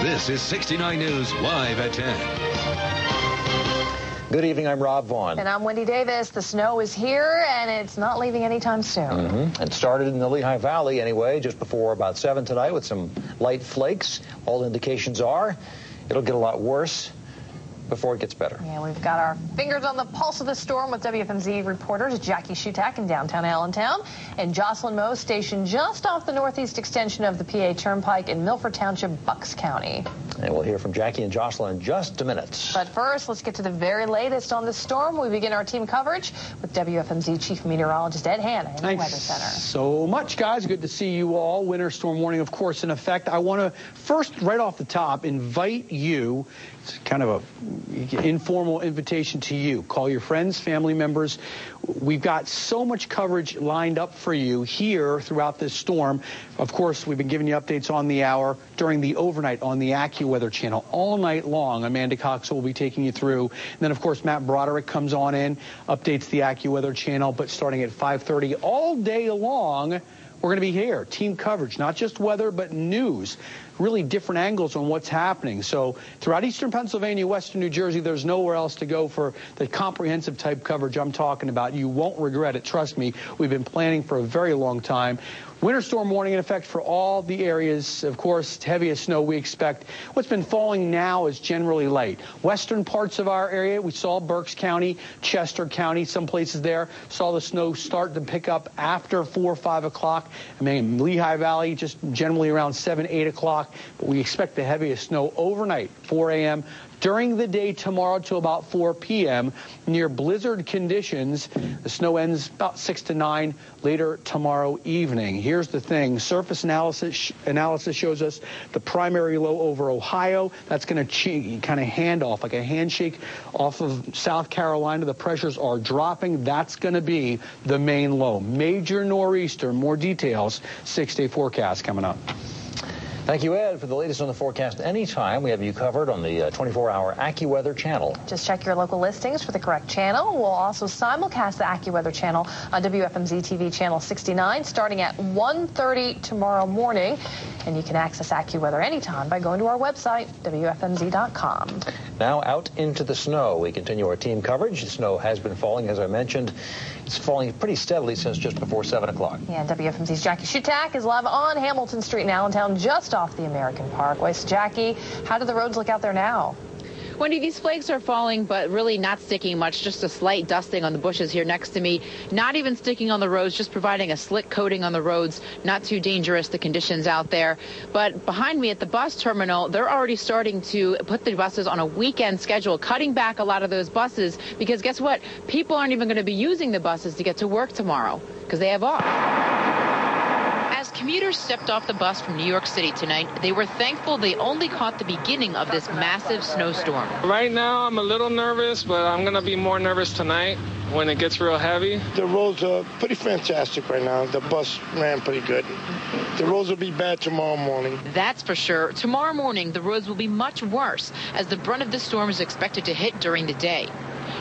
This is 69 News Live at 10. Good evening, I'm Rob Vaughn. And I'm Wendy Davis. The snow is here, and it's not leaving anytime soon. It started in the Lehigh Valley anyway, just before about 7 tonight with some light flakes. All indications are it'll get a lot worse before it gets better. Yeah, we've got our fingers on the pulse of the storm with WFMZ reporters Jackie Shutack in downtown Allentown and Joscelyn Moes stationed just off the northeast extension of the PA Turnpike in Milford Township, Bucks County. And we'll hear from Jackie and Joscelyn in just a minute. But first, let's get to the very latest on the storm. We begin our team coverage with WFMZ Chief Meteorologist Ed Hanna in the Weather Center. So much, guys. Good to see you all. Winter storm warning, of course, in effect. I want to first, right off the top, invite you. It's kind of an informal invitation to you. Call your friends, family members. We've got so much coverage lined up for you here throughout this storm. Of course, we've been giving you updates on the hour during the overnight on the AccuWeather channel. All night long, Amanda Cox will be taking you through. And then, of course, Matt Broderick comes on in, updates the AccuWeather channel, but starting at 5:30 all day long, we're going to be here. Team coverage, not just weather, but news. Really different angles on what's happening. So throughout eastern Pennsylvania, western New Jersey, there's nowhere else to go for the comprehensive type coverage I'm talking about. You won't regret it. Trust me. We've been planning for a very long time. Winter storm warning in effect for all the areas. Of course, heaviest snow we expect. What's been falling now is generally light. Western parts of our area, we saw Berks County, Chester County, some places there, saw the snow start to pick up after 4 or 5 o'clock. I mean, Lehigh Valley, just generally around 7, 8 o'clock. But we expect the heaviest snow overnight, 4 a.m., during the day tomorrow to about 4 p.m. near blizzard conditions. The snow ends about 6 to 9 later tomorrow evening. Here's the thing. Surface analysis shows us the primary low over Ohio. That's going to kind of hand off, like a handshake off of South Carolina. The pressures are dropping. That's going to be the main low. Major nor'easter. More details. 6-day forecast coming up. Thank you, Ed, for the latest on the forecast. Anytime, we have you covered on the 24-hour AccuWeather channel. Just check your local listings for the correct channel. We'll also simulcast the AccuWeather channel on WFMZ TV channel 69 starting at 1:30 tomorrow morning. And you can access AccuWeather anytime by going to our website, WFMZ.com. Now out into the snow. We continue our team coverage. The snow has been falling, as I mentioned. It's falling pretty steadily since just before 7 o'clock. Yeah, WFMZ's Jackie Shutack is live on Hamilton Street in Allentown, just off the American Parkway. So, Jackie, how do the roads look out there now? Wendy, these flakes are falling, but really not sticking much. Just a slight dusting on the bushes here next to me. Not even sticking on the roads, just providing a slick coating on the roads. Not too dangerous, the conditions out there. But behind me at the bus terminal, they're already starting to put the buses on a weekend schedule, cutting back a lot of those buses. Because guess what? People aren't even going to be using the buses to get to work tomorrow because they have off. As commuters stepped off the bus from New York City tonight, they were thankful they only caught the beginning of this massive snowstorm. Right now, I'm a little nervous, but I'm going to be more nervous tonight when it gets real heavy. The roads are pretty fantastic right now. The bus ran pretty good. The roads will be bad tomorrow morning. That's for sure. Tomorrow morning, the roads will be much worse as the brunt of the storm is expected to hit during the day.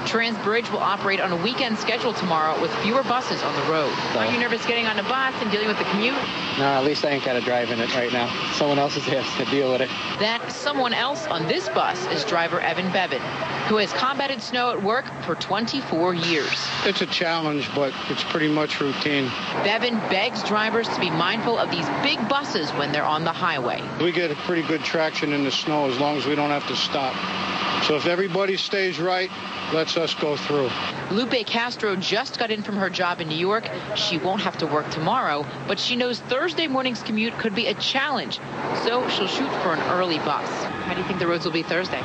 Transbridge will operate on a weekend schedule tomorrow with fewer buses on the road. Are you nervous getting on a bus and dealing with the commute? No, at least I ain't got to drive in it right now. Someone else has to deal with it. That someone else on this bus is driver Evan Bevan, who has combated snow at work for 24 years. It's a challenge, but it's pretty much routine. Bevan begs drivers to be mindful of these big buses when they're on the highway. We get a pretty good traction in the snow as long as we don't have to stop. So if everybody stays right, lets us go through. Lupe Castro just got in from her job in New York. She won't have to work tomorrow, but she knows Thursday morning's commute could be a challenge, so she'll shoot for an early bus. How do you think the roads will be Thursday?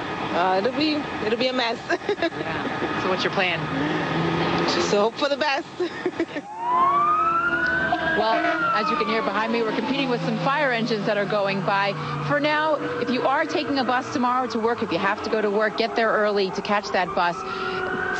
It'll be a mess. Yeah. So what's your plan? Just hope for the best. Well, as you can hear behind me, we're competing with some fire engines that are going by. For now, if you are taking a bus tomorrow to work, if you have to go to work, get there early to catch that bus.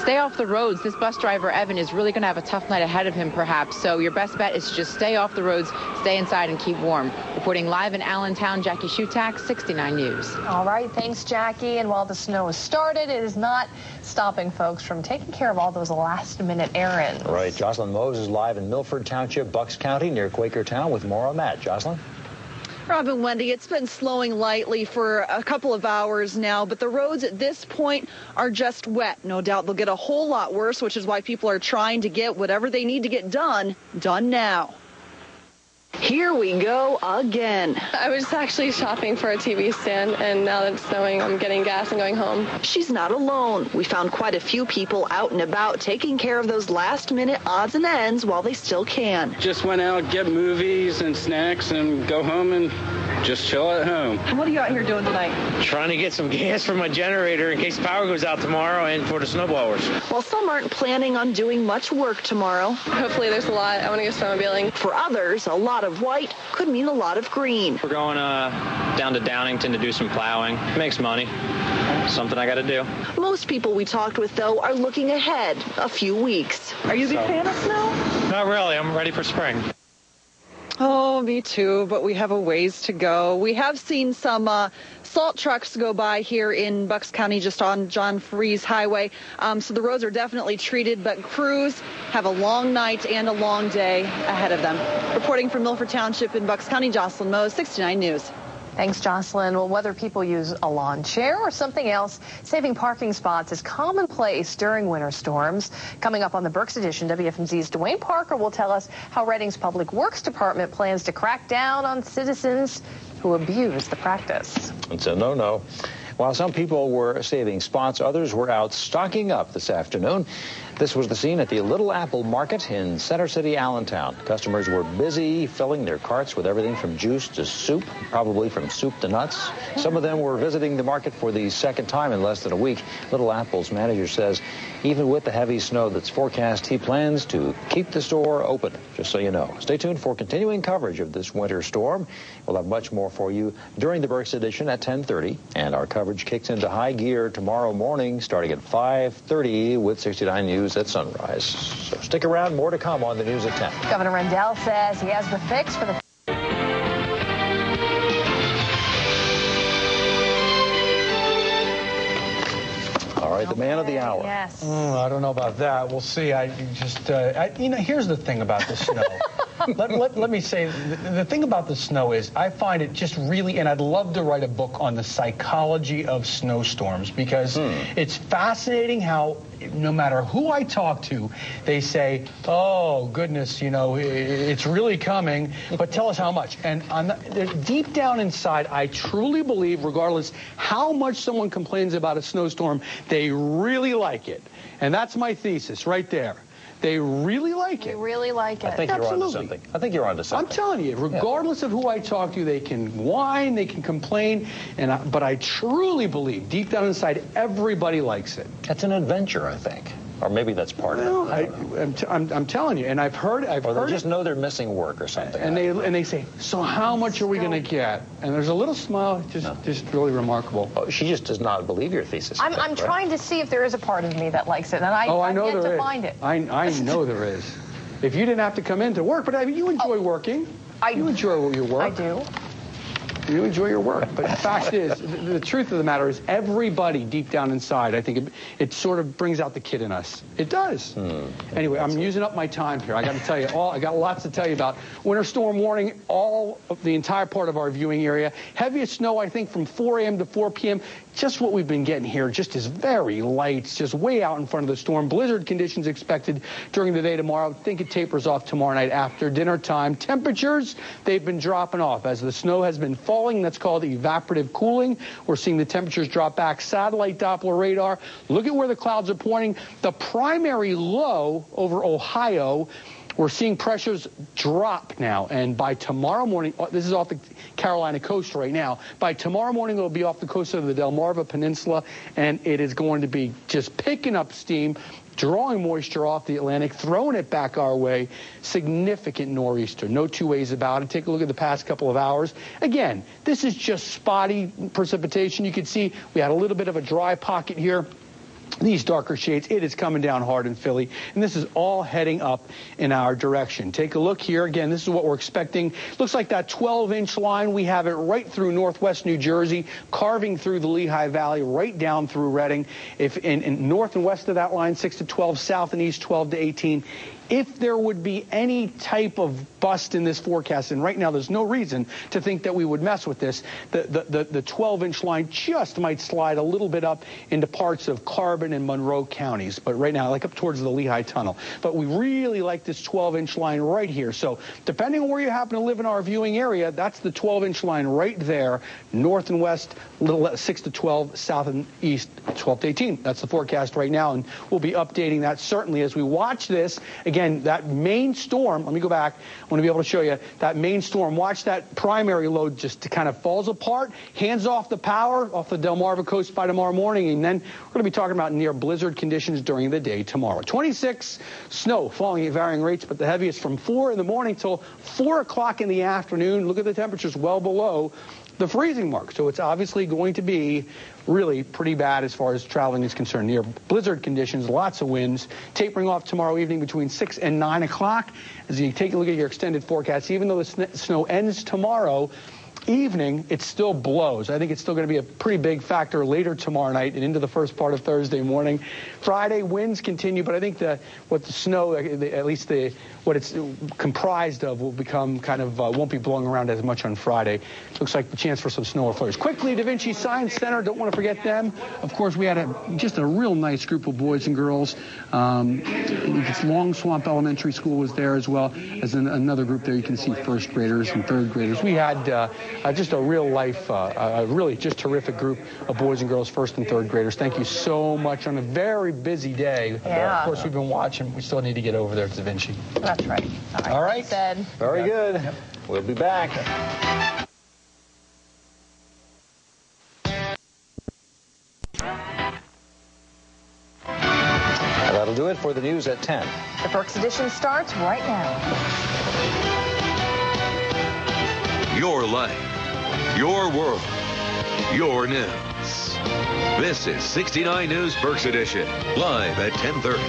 Stay off the roads. This bus driver, Evan, is really going to have a tough night ahead of him, perhaps. So your best bet is to just stay off the roads, stay inside, and keep warm. Reporting live in Allentown, Jackie Shutack, 69 News. All right. Thanks, Jackie. And while the snow has started, it is not stopping folks from taking care of all those last-minute errands. Right. Joscelyn Moes is live in Milford Township, Bucks County, near Quakertown, with more on that. Joscelyn? Robin, Wendy, it's been slowing lightly for a couple of hours now, but the roads at this point are just wet. No doubt they'll get a whole lot worse, which is why people are trying to get whatever they need to get done now. Here we go again. I was actually shopping for a TV stand, and now that it's snowing, I'm getting gas and going home. She's not alone. We found quite a few people out and about taking care of those last-minute odds and ends while they still can. Just went out, get movies and snacks, and go home and just chill at home. What are you out here doing tonight? Trying to get some gas for my generator in case power goes out tomorrow and for the snowblowers. While some aren't planning on doing much work tomorrow. Hopefully there's a lot. I want to go snowmobiling. For others, a lot of white could mean a lot of green. We're going down to Downington to do some plowing. Makes money. Something I got to do. Most people we talked with, though, are looking ahead a few weeks. Are you a big fan of snow? Not really. I'm ready for spring. Oh, me too, but we have a ways to go. We have seen some salt trucks go by here in Bucks County just on John Freese Highway. So the roads are definitely treated, but crews have a long night and a long day ahead of them. Reporting from Milford Township in Bucks County, Joscelyn Moes, 69 News. Thanks, Jocelyn. Well, whether people use a lawn chair or something else, saving parking spots is commonplace during winter storms. Coming up on the Berks edition, WFMZ's Dwayne Parker will tell us how Reading's Public Works Department plans to crack down on citizens who abuse the practice. It's a no-no. While some people were saving spots, others were out stocking up this afternoon. This was the scene at the Little Apple Market in Center City, Allentown. Customers were busy filling their carts with everything from juice to soup, probably from soup to nuts. Some of them were visiting the market for the second time in less than a week. Little Apple's manager says even with the heavy snow that's forecast, he plans to keep the store open, just so you know. Stay tuned for continuing coverage of this winter storm. We'll have much more for you during the Berks edition at 10:30, and our coverage kicks into high gear tomorrow morning starting at 5:30 with 69 News at sunrise. So stick around, more to come on the news at 10. Governor Rendell says he has the fix for the The man of the hour. Yes. I don't know about that. We'll see. Here's the thing about the snow. let me say, the thing about the snow is I find it just really, and I'd love to write a book on the psychology of snowstorms, because it's fascinating how no matter who I talk to, they say, oh, goodness, it's really coming, but tell us how much. And deep down inside, I truly believe, regardless how much someone complains about a snowstorm, they really like it. And that's my thesis right there. They really like it. They really like it. I think you're onto something. I think you're onto something. I'm telling you, regardless of who I talk to, they can whine, they can complain, but I truly believe, deep down inside, everybody likes it. It's an adventure, I think. Or maybe that's part of it. I'm telling you, and I've heard or they just know they're missing work or something. And they say, so how much are we going to get? And there's a little smile, just really remarkable. Oh, she just does not believe your thesis. I'm trying to see if there is a part of me that likes it, and I've yet to find it. I know there is. If you didn't have to come in to work, but I mean, you enjoy working. You enjoy your work. I do. You enjoy your work. But the fact is, the truth of the matter is, everybody deep down inside, I think it sort of brings out the kid in us. It does. Anyway, I'm using up my time here. I got to tell you I got lots to tell you about. Winter storm warning, the entire part of our viewing area. Heaviest snow, I think, from 4 a.m. to 4 p.m. Just what we've been getting here, just is very light. It's just way out in front of the storm. Blizzard conditions expected during the day tomorrow. I think it tapers off tomorrow night after dinner time. Temperatures, they've been dropping off as the snow has been falling. That's called evaporative cooling. We're seeing the temperatures drop back. Satellite Doppler radar. Look at where the clouds are pointing. The primary low over Ohio, we're seeing pressures drop now, and by tomorrow morning, this is off the Carolina coast right now, by tomorrow morning it'll be off the coast of the Delmarva Peninsula, and it is going to be just picking up steam, drawing moisture off the Atlantic, throwing it back our way. Significant nor'easter. No two ways about it. Take a look at the past couple of hours. Again, this is just spotty precipitation. You can see we had a little bit of a dry pocket here. These darker shades, it is coming down hard in Philly, and this is all heading up in our direction. Take a look here. Again, this is what we're expecting. Looks like that 12-inch line, we have it right through northwest New Jersey, carving through the Lehigh Valley, right down through Reading. If in north and west of that line, 6 to 12, south and east, 12 to 18. if there would be any type of bust in this forecast, and right now there's no reason to think that we would mess with this, the 12-inch line just might slide a little bit up into parts of Carbon and Monroe counties, but right now, like up towards the Lehigh Tunnel. But we really like this 12-inch line right here. So depending on where you happen to live in our viewing area, that's the 12-inch line right there, north and west, 6 to 12, south and east, 12 to 18. That's the forecast right now, and we'll be updating that certainly as we watch this. Again, that main storm, let me go back. I want to be able to show you that main storm. Watch that primary load just kind of falls apart, hands off the power off the Delmarva coast by tomorrow morning, and then we're going to be talking about near blizzard conditions during the day tomorrow. 26, snow falling at varying rates, but the heaviest from 4 in the morning till 4 o'clock in the afternoon. Look at the temperatures well below the freezing mark. So it's obviously going to be really pretty bad as far as traveling is concerned. Near blizzard conditions, lots of winds, tapering off tomorrow evening between 6 and 9 o'clock. As you take a look at your extended forecast, even though the snow ends tomorrow evening, it still blows. I think it's still going to be a pretty big factor later tomorrow night and into the first part of Thursday morning. Friday, winds continue, but I think what the snow, at least what it's comprised of, will become kind of, won't be blowing around as much on Friday. Looks like the chance for some snow or flurries. Quickly, Da Vinci Science Center, don't want to forget them. Of course, we had just a real nice group of boys and girls. Long Swamp Elementary School was there as well as another group there. You can see first graders and third graders. We had just a real life, really just terrific group of boys and girls, first and third graders. Thank you so much on a very busy day. Yeah. Of course, we've been watching. We still need to get over there to Da Vinci. That's right. All right. Said. Very good. Yep. We'll be back. That'll do it for the news at 10. The Perks edition starts right now. Your life, your world, your news. This is 69 News Berks Edition, live at 10:30.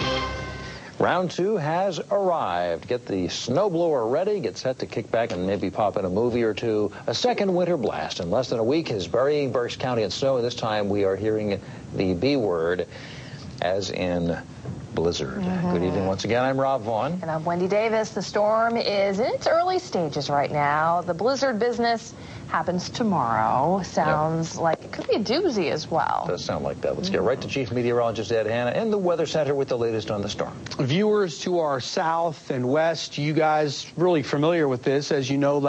Round 2 has arrived. Get the snowblower ready. Get set to kick back and maybe pop in a movie or two. A second winter blast in less than a week is burying Berks County in snow. This time we are hearing the B word, as in blizzard. Good evening once again. I'm Rob Vaughn. And I'm Wendy Davis. The storm is in its early stages right now. The blizzard business happens tomorrow. Sounds like it could be a doozy as well. Does sound like that. Let's get right to Chief Meteorologist Ed Hanna in the Weather Center with the latest on the storm. Viewers to our south and west, you guys really familiar with this. As you know,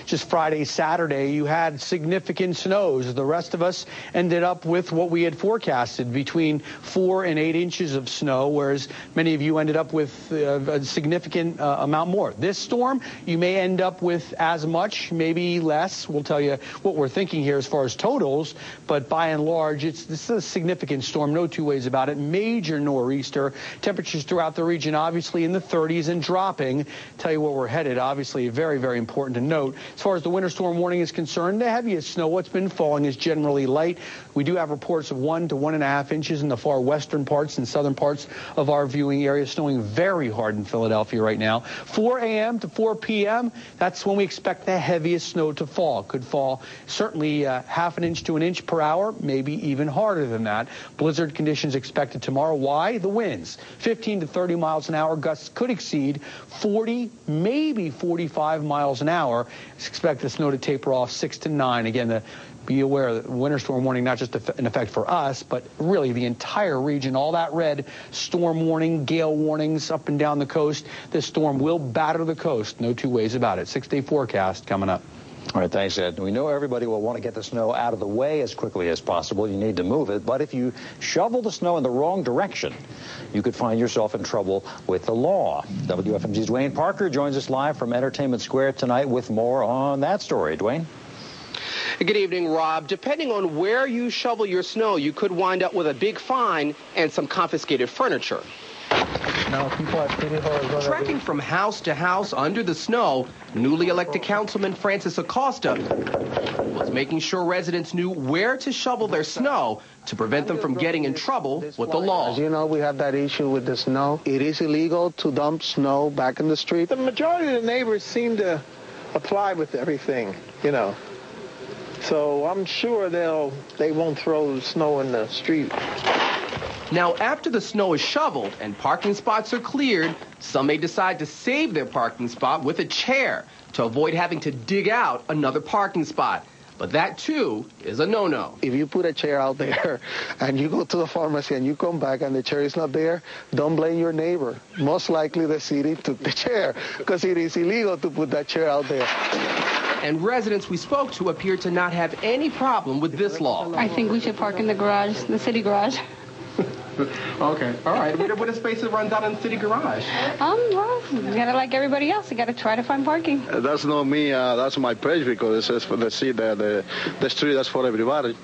just Friday, Saturday, you had significant snows. The rest of us ended up with what we had forecasted, between 4 and 8 inches of snow, whereas many of you ended up with a significant amount more. This storm, you may end up with as much, maybe less. We'll tell you what we're thinking here as far as totals, but by and large, this is a significant storm, no two ways about it. Major nor'easter. Temperatures throughout the region obviously in the 30s and dropping. Tell you where we're headed, obviously very, very important to note. As far as the winter storm warning is concerned, the heaviest snow, what's been falling, is generally light. We do have reports of 1 to 1.5 inches in the far western parts and southern parts of our viewing area, snowing very hard in Philadelphia right now. 4 a.m. to 4 p.m., that's when we expect the heaviest snow to fall. Could fall certainly half an inch to an inch per hour, maybe even harder than that. Blizzard conditions expected tomorrow. Why? The winds, 15 to 30 miles an hour. Gusts could exceed 40, maybe 45 miles an hour. Expect the snow to taper off 6 to 9. Again, be aware that winter storm warning, not just in effect for us, but really the entire region. All that red, storm warning, gale warnings up and down the coast. This storm will batter the coast. No two ways about it. 6-day forecast coming up. All right, thanks, Ed. We know everybody will want to get the snow out of the way as quickly as possible. You need to move it. But if you shovel the snow in the wrong direction, you could find yourself in trouble with the law. WFMZ's Dwayne Parker joins us live from Entertainment Square tonight with more on that story. Dwayne? Good evening, Rob. Depending on where you shovel your snow, you could wind up with a big fine and some confiscated furniture. Trekking from house to house under the snow, newly elected Councilman Francis Acosta was making sure residents knew where to shovel their snow to prevent them from getting in trouble with the law. As you know, we have that issue with the snow. It is illegal to dump snow back in the street. The majority of the neighbors seem to apply with everything, you know. So I'm sure they won't throw snow in the street. Now, after the snow is shoveled and parking spots are cleared, some may decide to save their parking spot with a chair to avoid having to dig out another parking spot. But that, too, is a no-no. If you put a chair out there and you go to the pharmacy and you come back and the chair is not there, don't blame your neighbor. Most likely the city took the chair because it is illegal to put that chair out there. And residents we spoke to appear to not have any problem with this law. I think we should park in the garage, the city garage. Okay, all right. What spaces runs out in the city garage? Well, you gotta, like everybody else, you gotta try to find parking. That's not me. That's my place because it says for the street. The street that's for everybody.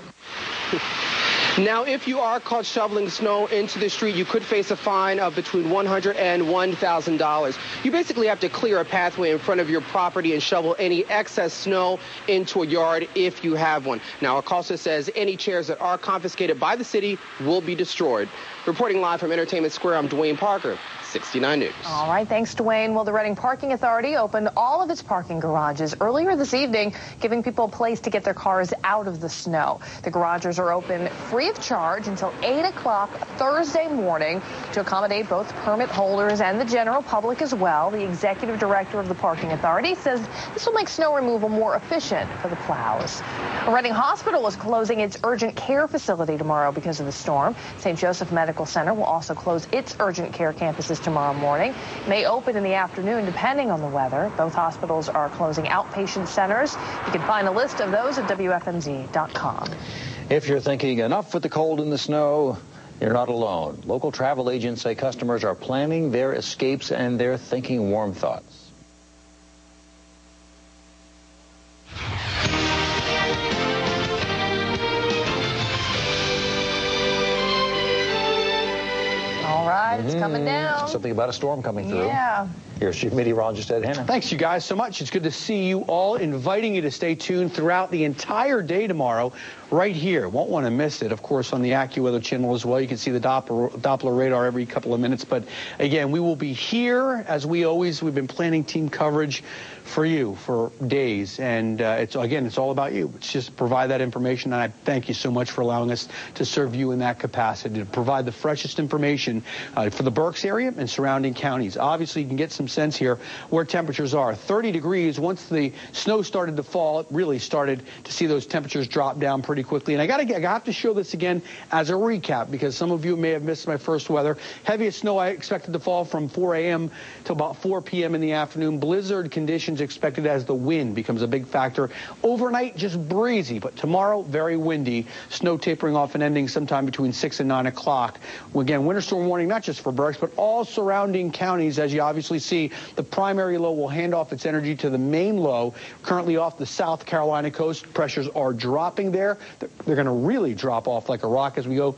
Now, if you are caught shoveling snow into the street, you could face a fine of between $100 and $1,000. You basically have to clear a pathway in front of your property and shovel any excess snow into a yard if you have one. Now, Acosta says any chairs that are confiscated by the city will be destroyed. Reporting live from Entertainment Square, I'm Dwayne Parker. 69 News. All right, thanks, Dwayne. Well, the Reading Parking Authority opened all of its parking garages earlier this evening, giving people a place to get their cars out of the snow. The garages are open free of charge until 8 o'clock Thursday morning to accommodate both permit holders and the general public as well. The executive director of the Parking Authority says this will make snow removal more efficient for the plows. Reading Hospital is closing its urgent care facility tomorrow because of the storm. St. Joseph Medical Center will also close its urgent care campuses tomorrow morning. May open in the afternoon depending on the weather. Both hospitals are closing outpatient centers. You can find a list of those at WFMZ.com. If you're thinking enough with the cold and the snow, you're not alone. Local travel agents say customers are planning their escapes and they're thinking warm thoughts. All right, it's coming down. Something about a storm coming through. Yeah. Here's Chief Meteorologist Ed Hanna. Thanks, you guys, so much. It's good to see you all, inviting you to stay tuned throughout the entire day tomorrow right here. Won't want to miss it, of course, on the AccuWeather channel as well. You can see the Doppler radar every couple of minutes. But, again, we will be here, as we've been planning team coverage for you for days. And, it's all about you. It's just provide that information. And I thank you so much for allowing us to serve you in that capacity, to provide the freshest information for the Berks area and surrounding counties. Obviously, you can get some sense here where temperatures are. 30 degrees. Once the snow started to fall, it really started to see those temperatures drop down pretty quickly. And I have to show this again as a recap because some of you may have missed my first weather. Heaviest snow I expected to fall from 4 a.m. to about 4 p.m. in the afternoon. Blizzard conditions expected as the wind becomes a big factor. Overnight, just breezy, but tomorrow, very windy. Snow tapering off and ending sometime between 6 and 9 o'clock. Again, winter storm warning, not just for Berks, but all surrounding counties. As you obviously see, the primary low will hand off its energy to the main low. Currently off the South Carolina coast, pressures are dropping there. They're going to really drop off like a rock as we go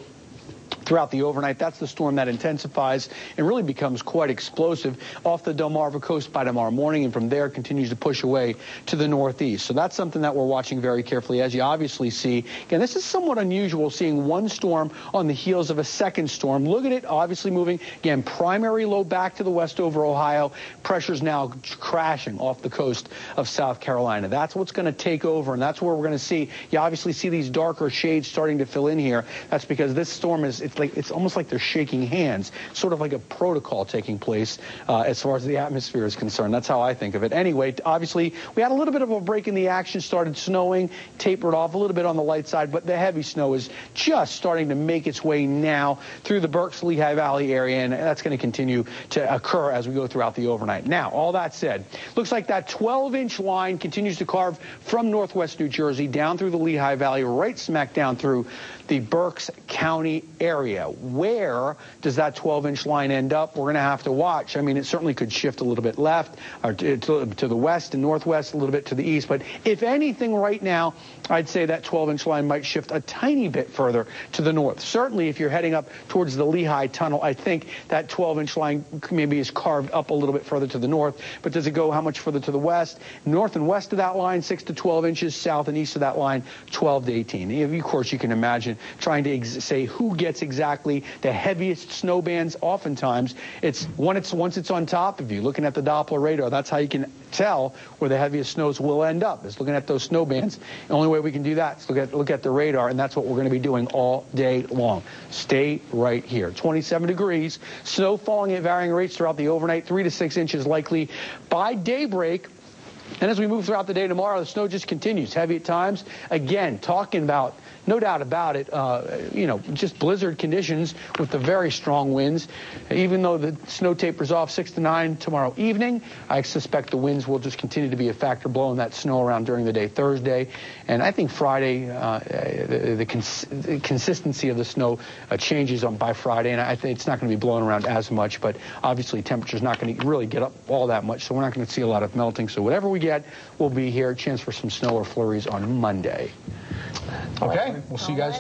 throughout the overnight. That's the storm that intensifies and really becomes quite explosive off the Delmarva coast by tomorrow morning, and from there continues to push away to the northeast. So that's something that we're watching very carefully. As you obviously see, again, this is somewhat unusual, seeing one storm on the heels of a second storm. Look at it, obviously moving, again, primary low back to the west over Ohio. Pressure's now crashing off the coast of South Carolina. That's what's going to take over, and that's where we're going to see, you obviously see these darker shades starting to fill in here. That's because this storm is, it's almost like they're shaking hands, sort of like a protocol taking place as far as the atmosphere is concerned. That's how I think of it. Anyway, obviously, we had a little bit of a break in the action, started snowing, tapered off a little bit on the light side, but the heavy snow is just starting to make its way now through the Berks-Lehigh Valley area, and that's going to continue to occur as we go throughout the overnight. Now, all that said, looks like that 12-inch line continues to carve from northwest New Jersey down through the Lehigh Valley, right smack down through the Berks County area. Where does that 12-inch line end up? We're going to have to watch. I mean, it certainly could shift a little bit left or to the west and northwest, a little bit to the east. But if anything right now, I'd say that 12-inch line might shift a tiny bit further to the north. Certainly, if you're heading up towards the Lehigh Tunnel, I think that 12-inch line maybe is carved up a little bit further to the north. But does it go how much further to the west? North and west of that line, 6 to 12 inches. South and east of that line, 12 to 18. Of course, you can imagine trying to say who gets exactly exactly the heaviest snow bands. Oftentimes, once it's on top of you, looking at the Doppler radar, that's how you can tell where the heaviest snows will end up, is looking at those snow bands. The only way we can do that is look at the radar, and that's what we're going to be doing all day long. Stay right here. 27 degrees, snow falling at varying rates throughout the overnight, 3 to 6 inches likely by daybreak. And as we move throughout the day tomorrow, the snow just continues, heavy at times. Again, talking about, no doubt about it, just blizzard conditions with the very strong winds. Even though the snow tapers off 6 to 9 tomorrow evening, I suspect the winds will just continue to be a factor, blowing that snow around during the day Thursday. And I think Friday, the consistency of the snow changes by Friday, and I think it's not going to be blowing around as much, but obviously temperature's not going to really get up all that much, so we're not going to see a lot of melting. So whatever we get will be here. Chance for some snow or flurries on Monday. Okay, we'll see you guys.